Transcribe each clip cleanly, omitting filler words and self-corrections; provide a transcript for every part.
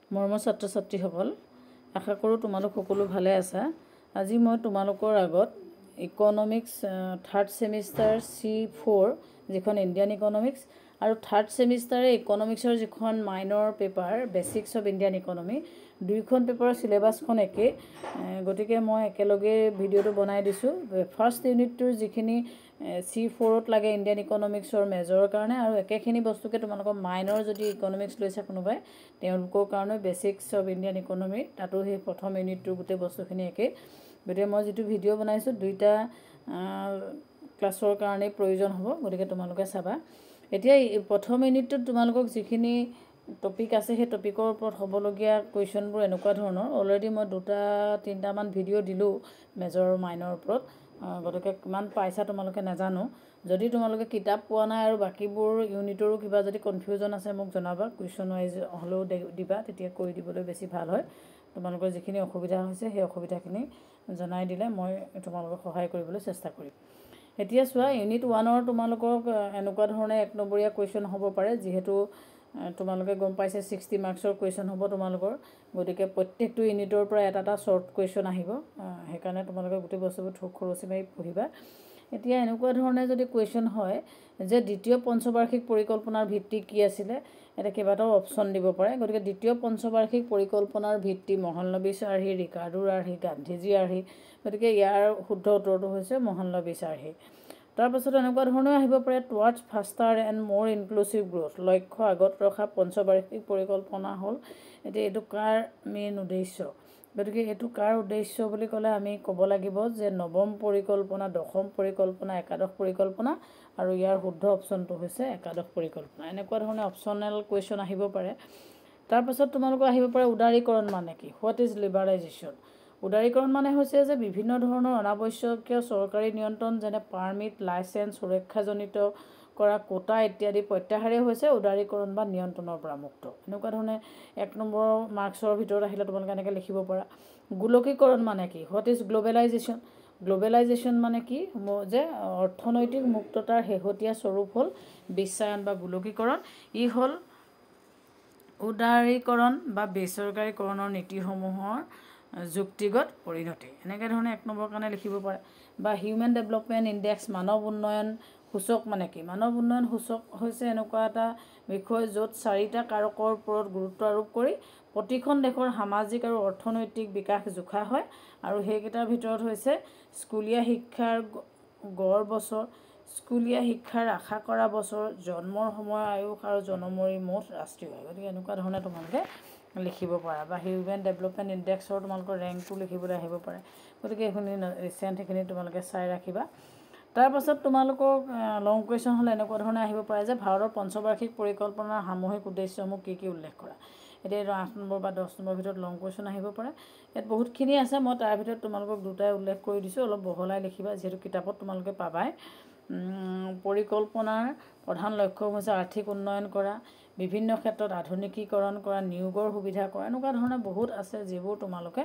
মৰমৰ ছাত্ৰ ছাত্ৰীসকল, আশা কৰোঁ তোমালোক সকলো ভালে আছা। আজি মই তোমালোকৰ আগত ইকনমিক্স থাৰ্ড ছেমিষ্টাৰ C4 যিখন ইণ্ডিয়ান ইকনমিক্স আৰু থাৰ্ড ছেমিষ্টাৰে ইকনমিক্সৰ যিখন minor paper basics of Indian economy, দুইখন পেপাৰৰ চিলেবাছখন একেই, গতিকে মই একেলগে ভিডিঅ'টো বনাই দিছোঁ। ফাৰ্ষ্ট ইউনিটটোৰ যিখিনি C4ত লাগে ইণ্ডিয়ান ইকনমিক্সৰ মেজৰৰ কাৰণে, আৰু একেখিনি বস্তুকে তোমালোকৰ মাইনৰ যদি ইকনমিক্স লৈছে কোনোবাই তেওঁলোকৰ কাৰণে বেচিক্স অফ ইণ্ডিয়ান ইকনমি, তাতো সেই প্ৰথম ইউনিটটোৰ গোটেই বস্তুখিনি একেই। গতিকে মই যিটো ভিডিঅ' বনাইছোঁ দুইটা ক্লাছৰ কাৰণেই প্ৰয়োজন হ'ব, গতিকে তোমালোকে চাবা। এতিয়া প্ৰথম ইউনিটটোত তোমালোকক যিখিনি টপিক আছে সেই টপিকৰ ওপৰত হ'বলগীয়া কুৱেশ্যনবোৰ এনেকুৱা ধৰণৰ। অলৰেডি মই 2-3টামান ভিডিঅ' দিলোঁ মেজৰ আৰু মাইনৰ ওপৰত, গতিকে কিমান পাইছা তোমালোকে নাজানো। যদি তোমালোকে কিতাপ পোৱা নাই আৰু বাকীবোৰ ইউনিটৰো কিবা যদি কনফিউজন আছে মোক জনাবা, কুৱেশ্যন ৱাইজ হ'লেও দিবা, তেতিয়া কৰি দিবলৈ বেছি ভাল হয়। তোমালোকৰ যিখিনি অসুবিধা হৈছে সেই অসুবিধাখিনি জনাই দিলে মই তোমালোকক সহায় কৰিবলৈ চেষ্টা কৰিম। এতিয়া চোৱা, ইউনিট 1ৰ তোমালোকক এনেকুৱা ধৰণে 1 নম্বৰীয়া কুৱেশ্যন হ'ব পাৰে, যিহেতু তোমালোকে গম পাইছে 60 মাৰ্কছৰ কুৱেশ্যন হ'ব তোমালোকৰ, গতিকে প্ৰত্যেকটো ইউনিটৰ পৰা এটা শ্বৰ্ট কুৱেশ্যন আহিব, সেইকাৰণে তোমালোকে গোটেই বস্তুবোৰ খৰচি মাৰি পঢ়িবা। এতিয়া এনেকুৱা ধৰণে যদি কুৱেশ্যন হয় যে দ্বিতীয় পঞ্চবাৰ্ষিক পৰিকল্পনাৰ ভিত্তি কি আছিলে, এটা কেইবাটাও অপশ্যন দিব পাৰে। গতিকে দ্বিতীয় পঞ্চবাৰ্ষিক পৰিকল্পনাৰ ভিত্তি মহনলবিছ আৰ্হি, ৰিকাৰ্ডোৰ আৰ্হি, গান্ধীজী আৰ্হি, গতিকে ইয়াৰ শুদ্ধ উত্তৰটো হৈছে মহনলবিছ আৰ্হি। তাৰপাছত এনেকুৱা ধৰণেও আহিব পাৰে টুৱাৰ্ডছ ফাষ্টাৰ এণ্ড মোৰ ইনক্লুচিভ গ্ৰ'থ, লক্ষ্য আগত ৰখা পঞ্চবাৰ্ষিক পৰিকল্পনা হ'ল। এতিয়া এইটো কাৰ মেইন উদ্দেশ্য, গতিকে এইটো কাৰ উদ্দেশ্য বুলি ক'লে আমি ক'ব লাগিব যে নৱম পৰিকল্পনা, দশম পৰিকল্পনা, একাদশ পৰিকল্পনা, আৰু ইয়াৰ শুদ্ধ অপশ্যনটো হৈছে একাদশ পৰিকল্পনা। এনেকুৱা ধৰণে অপশ্যনেল কুৱেশ্যন আহিব পাৰে। তাৰপাছত তোমালোকৰ আহিব পাৰে উদাৰীকৰণ মানে কি, হোৱাট ইজ লিবাৰেলাইজেশ্যন। উদাৰীকৰণ মানে হৈছে যে বিভিন্ন ধৰণৰ অনাৱশ্যকীয় চৰকাৰী নিয়ন্ত্ৰণ যেনে পাৰ্মিট, লাইচেঞ্চ, সুৰক্ষাজনিত কৰা কোটা ইত্যাদি প্ৰত্যাহাৰেই হৈছে উদাৰীকৰণ বা নিয়ন্ত্ৰণৰ পৰা মুক্ত। এনেকুৱা ধৰণে 1 নম্বৰ মাৰ্কছৰ ভিতৰত আহিলে তোমালোকে এনেকৈ লিখিব পাৰা। গোলকীকৰণ মানে কি, হোৱাট ইজ গ্ল'বেলাইজেশ্যন। গ্ল'বেলাইজেশ্যন মানে কি, যে অৰ্থনৈতিক মুক্ততাৰ শেহতীয়া স্বৰূপ হ'ল বিশ্বায়ন বা গোলকীকৰণ। ই হ'ল উদাৰীকৰণ বা বেচৰকাৰীকৰণৰ নীতিসমূহৰ যুক্তিগত পৰিণতি। এনেকৈ ধৰণে 1 নম্বৰৰ কাৰণে লিখিব পাৰে। বা হিউমেন ডেভেলপমেণ্ট ইণ্ডেক্স, মানৱ উন্নয়ন সূচক মানে কি। মানৱ উন্নয়ন সূচক হৈছে এনেকুৱা এটা বিষয় য'ত 4টা কাৰকৰ ওপৰত গুৰুত্ব আৰোপ কৰি প্ৰতিখন দেশৰ সামাজিক আৰু অৰ্থনৈতিক বিকাশ জোখা হয়, আৰু সেইকেইটাৰ ভিতৰত হৈছে স্কুলীয়া শিক্ষাৰ গড় বছৰ, স্কুলীয়া শিক্ষাৰ আশা কৰা বছৰ, জন্মৰ সময়, আয়ুস আৰু জনমৰি মুঠ ৰাষ্ট্ৰীয় আয়। গতিকে এনেকুৱা ধৰণে তোমালোকে লিখিব পাৰা। বা হিউমেন ডেভেলপমেণ্ট ইণ্ডেক্সৰ তোমালোকৰ ৰেংকটো লিখিবলৈ আহিব পাৰে। গতিকে এইখিনি ৰিচেণ্ট সেইখিনি তোমালোকে চাই ৰাখিবা। তাৰপাছত তোমালোকৰ লং কুৱেশ্যন হ'লে এনেকুৱা ধৰণে আহিব পাৰে যে ভাৰতৰ পঞ্চবাৰ্ষিক পৰিকল্পনাৰ সামূহিক উদ্দেশ্যসমূহ কি উল্লেখ কৰা। এতিয়া এইটো 8 নম্বৰ বা 10 নম্বৰৰ ভিতৰত লং কুৱেশ্যন আহিব পাৰে। ইয়াত বহুতখিনি আছে, মই তাৰ ভিতৰত তোমালোকক 2টাই উল্লেখ কৰি দিছোঁ, অলপ বহলাই লিখিবা, যিহেতু কিতাপত তোমালোকে পাবাই। পৰিকল্পনাৰ প্ৰধান লক্ষ্য হৈছে আৰ্থিক উন্নয়ন কৰা, বিভিন্ন ক্ষেত্ৰত আধুনিকীকৰণ কৰা, নিয়োগৰ সুবিধা কৰা, এনেকুৱা ধৰণৰ বহুত আছে যিবোৰ তোমালোকে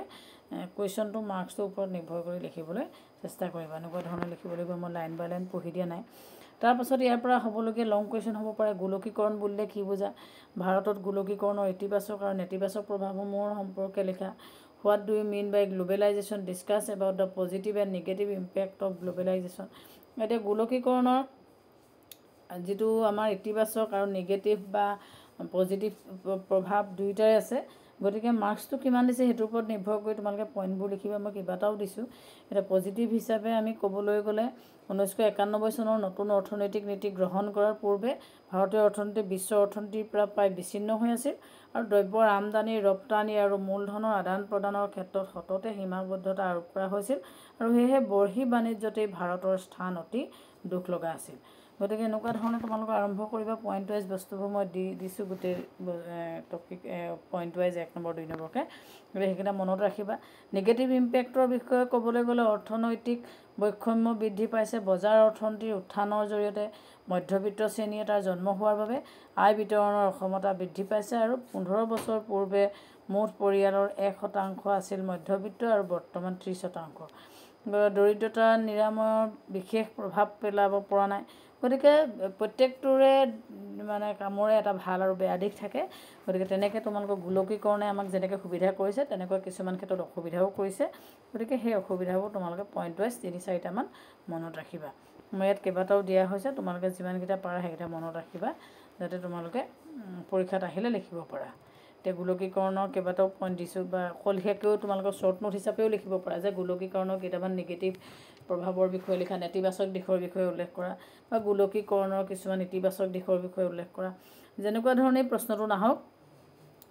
কুৱেশ্যনটো মাৰ্কছটোৰ ওপৰত নিৰ্ভৰ কৰি লিখিবলৈ চেষ্টা কৰিবা। এনেকুৱা ধৰণে লিখিব লাগিব, মই লাইন বাই লাইন পঢ়ি দিয়া নাই। তাৰপাছত ইয়াৰ পৰা হ'বলগীয়া লং কুৱেশ্যন হ'ব পাৰে গোলকীকৰণ বুলিলে কি বুজা, ভাৰতত গোলকীকৰণৰ ইতিবাচক আৰু নেতিবাচক প্ৰভাৱসমূহৰ সম্পৰ্কে লিখা। What do you mean by globalization, discuss about the positive and negative impact of globalization. এতিয়া গোলকীকৰণৰ যিটো আমাৰ ইতিবাচক আৰু নিগেটিভ বা পজিটিভ প্ৰভাৱ দুয়োটাই আছে, গতিকে মাৰ্কছটো কিমান দিছে সেইটোৰ ওপৰত নিৰ্ভৰ কৰি তোমালোকে পইণ্টবোৰ লিখিবা। মই কেইবাটাও দিছোঁ। এতিয়া পজিটিভ হিচাপে আমি ক'বলৈ গ'লে 1991 চনৰ নতুন অৰ্থনৈতিক নীতি গ্ৰহণ কৰাৰ পূৰ্বে ভাৰতীয় অৰ্থনীতি বিশ্ব অৰ্থনীতিৰ পৰা প্ৰায় বিচ্ছিন্ন হৈ আছিল, আৰু দ্ৰব্যৰ আমদানি, ৰপ্তানি আৰু মূলধনৰ আদান প্ৰদানৰ ক্ষেত্ৰত সততে সীমাবদ্ধতা আৰোপ কৰা হৈছিল, আৰু সেয়েহে বৰ্হি বাণিজ্যতেই ভাৰতৰ স্থান অতি দুখ লগা আছিল। গতিকে এনেকুৱা ধৰণে তোমালোকে আৰম্ভ কৰিবা। পইণ্ট ৱাইজ বস্তুবোৰ মই দিছোঁ গোটেই টপিক পইণ্ট ৱাইজ 1 নম্বৰ 2 নম্বৰকৈ, গতিকে সেইকেইটা মনত ৰাখিবা। নিগেটিভ ইম্পেক্টৰ বিষয়ে ক'বলৈ গ'লে অৰ্থনৈতিক বৈষম্য বৃদ্ধি পাইছে, বজাৰ অৰ্থনীতিৰ উত্থানৰ জৰিয়তে মধ্যবিত্ত শ্ৰেণী এটাৰ জন্ম হোৱাৰ বাবে আয় বিতৰণৰ অসমতা বৃদ্ধি পাইছে, আৰু 15 বছৰ পূৰ্বে মুঠ পৰিয়ালৰ 1% আছিল মধ্যবিত্ত আৰু বৰ্তমান 30%। দৰিদ্ৰতা নিৰাময়ৰ বিশেষ প্ৰভাৱ পেলাব পৰা নাই। গতিকে প্ৰত্যেকটোৰে মানে কামৰে এটা ভাল আৰু বেয়া দিশ থাকে। গতিকে তেনেকৈ তোমালোকৰ গোলকীকৰণে আমাক যেনেকৈ সুবিধা কৰিছে তেনেকৈ কিছুমান ক্ষেত্ৰত অসুবিধাও কৰিছে। গতিকে সেই অসুবিধাবোৰ তোমালোকে পইণ্ট ৱাইজ 3-4টামান মনত ৰাখিবা। মই ইয়াত কেইবাটাও দিয়া হৈছে, তোমালোকে যিমানকেইটা পাৰা সেইকেইটা মনত ৰাখিবা যাতে তোমালোকে পৰীক্ষাত আহিলে লিখিব পাৰা। এতিয়া গোলকীকৰণৰ কেইবাটাও পইণ্ট দিছোঁ, বা সলসীয়াকৈও তোমালোকৰ শ্বৰ্ট নোট হিচাপেও লিখিব পাৰা যে গোলকীকৰণৰ কেইটামান নিগেটিভ প্ৰভাৱৰ বিষয়ে লিখা, নেতিবাচক দিশৰ বিষয়ে উল্লেখ কৰা, বা গোলকীকৰণৰ কিছুমান ইতিবাচক দিশৰ বিষয়ে উল্লেখ কৰা। যেনেকুৱা ধৰণেই প্ৰশ্নটো নাহক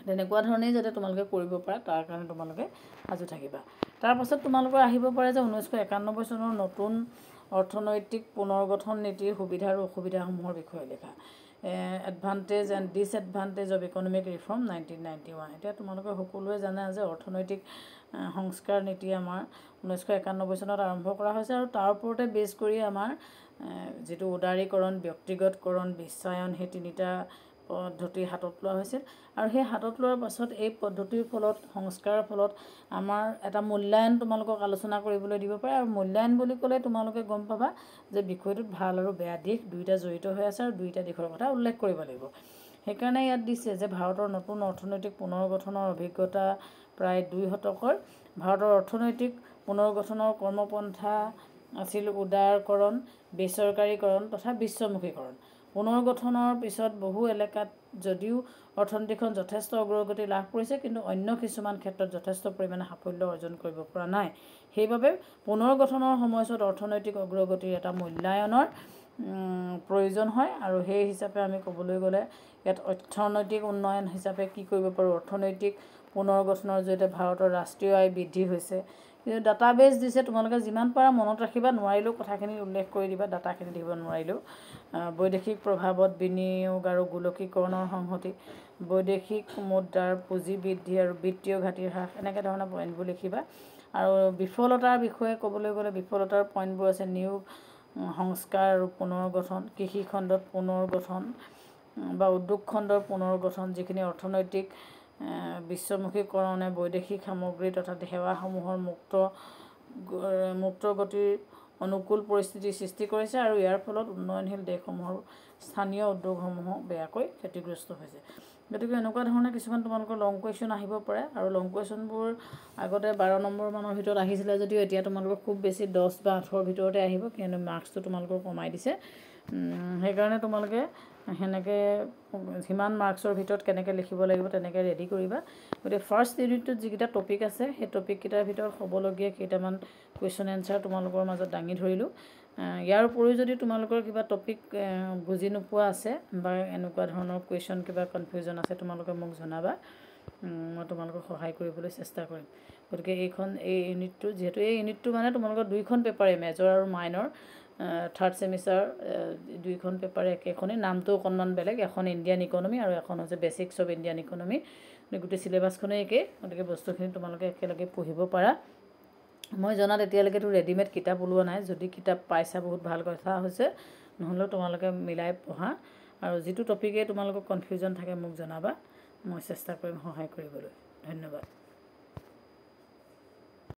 তেনেকুৱা ধৰণেই যাতে তোমালোকে কৰিব পাৰা তাৰ কাৰণে তোমালোকে সাজু থাকিবা। তাৰপাছত তোমালোকৰ আহিব পাৰে যে 1991 চনৰ নতুন অৰ্থনৈতিক পুনৰ্গঠন নীতিৰ সুবিধা আৰু অসুবিধাসমূহৰ বিষয়ে লিখা। Advantage and disadvantage of economic reform 1991। এতিয়া তোমালোকে সকলোৱে জানা যে অৰ্থনৈতিক সংস্কাৰ নীতি আমাৰ 1991 চনত আৰম্ভ কৰা হৈছে, আৰু তাৰ ওপৰতে বেছ কৰি আমাৰ যিটো উদাৰীকৰণ, ব্যক্তিগতকৰণ, বিশ্বায়ন, সেই 3টা পদ্ধতি হাতত লোৱা হৈছিল। আৰু সেই হাতত লোৱাৰ পাছত এই পদ্ধতিৰ ফলত, সংস্কাৰৰ ফলত আমাৰ এটা মূল্যায়ন তোমালোকক আলোচনা কৰিবলৈ দিব পাৰে। আৰু মূল্যায়ন বুলি ক'লে তোমালোকে গম পাবা যে বিষয়টোত ভাল আৰু বেয়া দিশ দুয়োটা জড়িত হৈ আছে, আৰু দুয়োটা দিশৰ কথা উল্লেখ কৰিব লাগিব। সেইকাৰণে ইয়াত দিছে যে ভাৰতৰ নতুন অৰ্থনৈতিক পুনৰ্গঠনৰ অভিজ্ঞতা প্ৰায় 2 শতকৰ। ভাৰতৰ অৰ্থনৈতিক পুনৰ্গঠনৰ কৰ্মপন্থা আছিল উদাৰকৰণ, বেচৰকাৰীকৰণ তথা বিশ্বমুখীকৰণ। পুনৰ্গঠনৰ পিছত বহু এলেকাত যদিও অৰ্থনীতিখন যথেষ্ট অগ্ৰগতি লাভ কৰিছে, কিন্তু অন্য কিছুমান ক্ষেত্ৰত যথেষ্ট পৰিমাণে সাফল্য অৰ্জন কৰিব পৰা নাই। সেইবাবে পুনৰ্গঠনৰ সময়ছোৱাত অৰ্থনৈতিক অগ্ৰগতিৰ এটা মূল্যায়নৰ প্ৰয়োজন হয়। আৰু সেই হিচাপে আমি ক'বলৈ গ'লে ইয়াত অৰ্থনৈতিক উন্নয়ন হিচাপে কি কৰিব পাৰোঁ, অৰ্থনৈতিক পুনৰ্গঠনৰ জৰিয়তে ভাৰতৰ ৰাষ্ট্ৰীয় আয় বৃদ্ধি হৈছে। কিন্তু ডাটাবেছ দিছে, তোমালোকে যিমান পাৰা মনত ৰাখিবা, নোৱাৰিলেও কথাখিনি উল্লেখ কৰি দিবা, ডাটাখিনি দিব নোৱাৰিলেও। বৈদেশিক প্ৰভাৱত বিনিয়োগ আৰু গোলকীকৰণৰ সংহতি, বৈদেশিক মুদ্ৰাৰ পুঁজি বৃদ্ধি আৰু বিত্তীয় ঘাটিৰ হ্ৰাস, এনেকৈ ধৰণৰ পইণ্টবোৰ লিখিবা। আৰু বিফলতাৰ বিষয়ে ক'বলৈ গ'লে বিফলতাৰ পইণ্টবোৰ আছে নিয়োগ, সংস্কাৰ আৰু পুনৰ্গঠন, কৃষি খণ্ডত পুনৰ্গঠন বা উদ্যোগ খণ্ডৰ পুনৰ্গঠন, যিখিনি অৰ্থনৈতিক বিশ্বমুখীকৰণে বৈদেশিক সামগ্ৰী তথা সেৱাসমূহৰ মুক্ত গতিৰ অনুকূল পৰিস্থিতিৰ সৃষ্টি কৰিছে, আৰু ইয়াৰ ফলত উন্নয়নশীল দেশসমূহৰ স্থানীয় উদ্যোগসমূহো বেয়াকৈ ক্ষতিগ্ৰস্ত হৈছে। গতিকে এনেকুৱা ধৰণে কিছুমান তোমালোকৰ লং কুৱেশ্যন আহিব পাৰে। আৰু লং কুৱেশ্যনবোৰ আগতে 12 নম্বৰ মানৰ ভিতৰত আহিছিলে যদিও এতিয়া তোমালোকৰ খুব বেছি 10 বা 8ৰ ভিতৰতে আহিব, কিন্তু মাৰ্কছটো তোমালোকৰ কমাই দিছে। সেইকাৰণে তোমালোকে সেনেকৈ সিমান মাৰ্কছৰ ভিতৰত কেনেকৈ লিখিব লাগিব তেনেকৈ ৰেডি কৰিবা। গতিকে ফাৰ্ষ্ট ইউনিটটোত যিকেইটা টপিক আছে সেই টপিককেইটাৰ ভিতৰত হ'বলগীয়া কেইটামান কুৱেশ্যন এনচাৰ তোমালোকৰ মাজত দাঙি ধৰিলোঁ। ইয়াৰ উপৰিও যদি তোমালোকৰ কিবা টপিক বুজি নোপোৱা আছে বা এনেকুৱা ধৰণৰ কুৱেশ্যন কিবা কনফিউজন আছে, তোমালোকে মোক জনাবা, মই তোমালোকক সহায় কৰিবলৈ চেষ্টা কৰিম। গতিকে এই ইউনিটটো যিহেতু এই ইউনিটটো মানে তোমালোকৰ 2খন পেপাৰে, মেজৰ আৰু মাইনৰ, 3rd ছেমিষ্টাৰ 2খন পেপাৰ একেখনেই, নামটো অকণমান বেলেগ। এখন ইণ্ডিয়ান ইকনমি আৰু এখন হৈছে বেচিক্স অফ ইণ্ডিয়ান ইকনমি। গোটেই চিলেবাছখনেই একেই, গতিকে বস্তুখিনি তোমালোকে একেলগে পঢ়িব পাৰা। মই জনাত এতিয়ালৈকেতো ৰেডিমেড কিতাপ ওলোৱা নাই, যদি কিতাপ পাইছা বহুত ভাল কথা হৈছে, নহ'লেও তোমালোকে মিলাই পঢ়া। আৰু যিটো টপিকে তোমালোকৰ কনফিউজন থাকে মোক জনাবা, মই চেষ্টা কৰিম সহায় কৰিবলৈ। ধন্যবাদ।